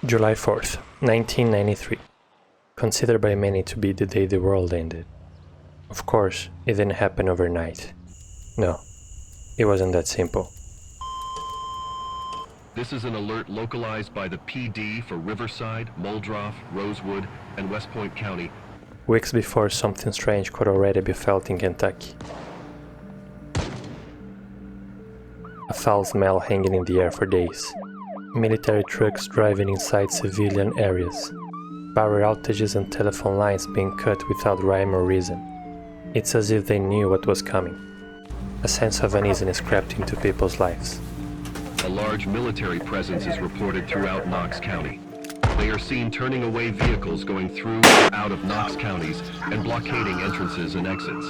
July 4th, 1993. Considered by many to be the day the world ended. Of course, it didn't happen overnight. No, it wasn't that simple. This is an alert localized by the PD for Riverside, Muldrow, Rosewood, and West Point County. Weeks before, something strange could already be felt in Kentucky. A foul smell hanging in the air for days. Military trucks driving inside civilian areas. Power outages and telephone lines being cut without rhyme or reason. It's as if they knew what was coming. A sense of uneasiness crept into people's lives. A large military presence is reported throughout Knox County. They are seen turning away vehicles going through or out of Knox counties and blockading entrances and exits.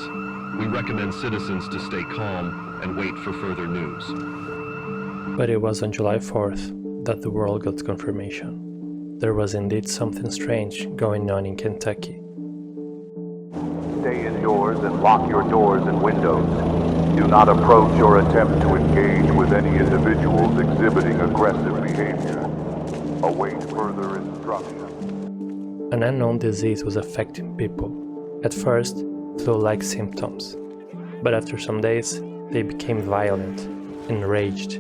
We recommend citizens to stay calm and wait for further news. But it was on July 4th that the world got confirmation. There was indeed something strange going on in Kentucky. Stay indoors and lock your doors and windows. Do not approach or attempt to engage with any individuals exhibiting aggressive behavior. Await further instruction. An unknown disease was affecting people. At first, flu-like symptoms. But after some days, they became violent, enraged.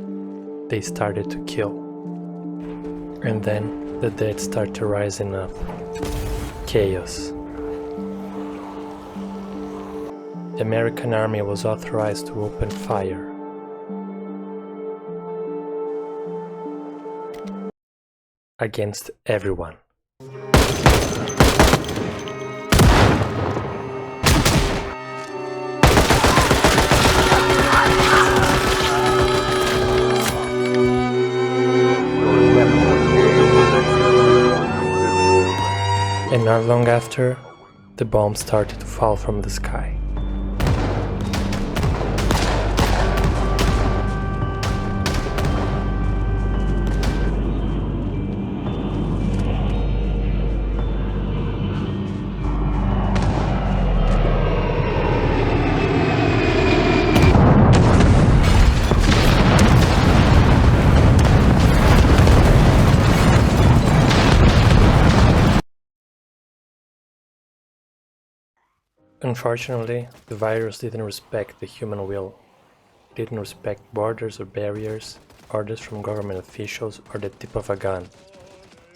They started to kill. And then the dead started rising up. Chaos. The American army was authorized to open fire. Against everyone. And not long after, the bombs started to fall from the sky. Unfortunately, the virus didn't respect the human will. It didn't respect borders or barriers, orders from government officials, or the tip of a gun.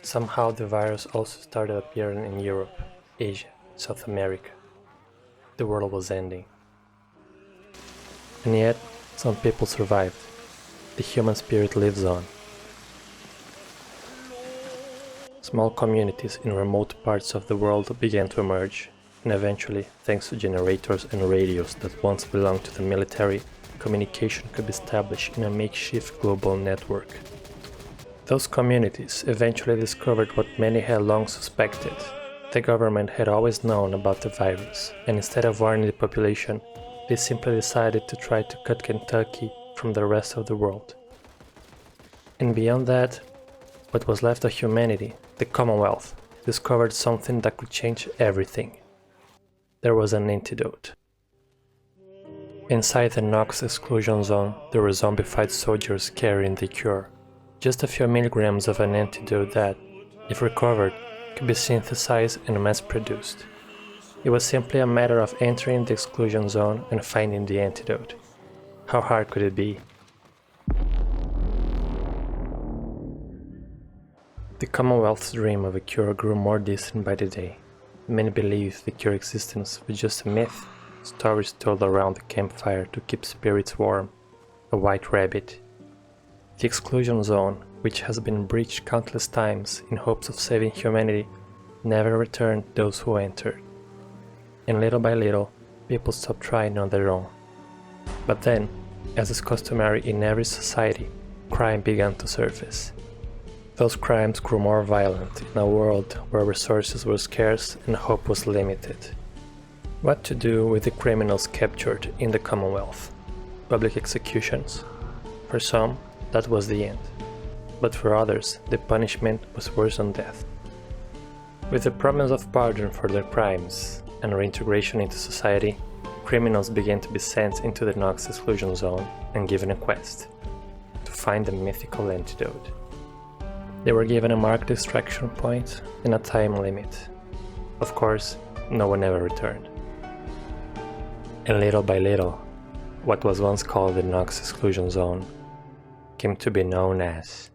Somehow the virus also started appearing in Europe, Asia, South America. The world was ending. And yet, some people survived. The human spirit lives on. Small communities in remote parts of the world began to emerge. And eventually, thanks to generators and radios that once belonged to the military, communication could be established in a makeshift global network. Those communities eventually discovered what many had long suspected. The government had always known about the virus, and instead of warning the population, they simply decided to try to cut Kentucky from the rest of the world. And beyond that, what was left of humanity, the Commonwealth, discovered something that could change everything. There was an antidote. Inside the Knox exclusion zone, there were zombified soldiers carrying the cure. Just a few milligrams of an antidote that, if recovered, could be synthesized and mass-produced. It was simply a matter of entering the exclusion zone and finding the antidote. How hard could it be? The Commonwealth's dream of a cure grew more distant by the day. Many believed the cure existence was just a myth, stories told around the campfire to keep spirits warm, a white rabbit. The exclusion zone, which has been breached countless times in hopes of saving humanity, never returned those who entered. And little by little, people stopped trying on their own. But then, as is customary in every society, crime began to surface. Those crimes grew more violent in a world where resources were scarce and hope was limited. What to do with the criminals captured in the Commonwealth? Public executions? For some, that was the end. But for others, the punishment was worse than death. With the promise of pardon for their crimes and reintegration into society, criminals began to be sent into the Knox exclusion zone and given a quest to find the mythical antidote. They were given a marked extraction point and a time limit. Of course, no one ever returned. And little by little, what was once called the NOx exclusion zone came to be known as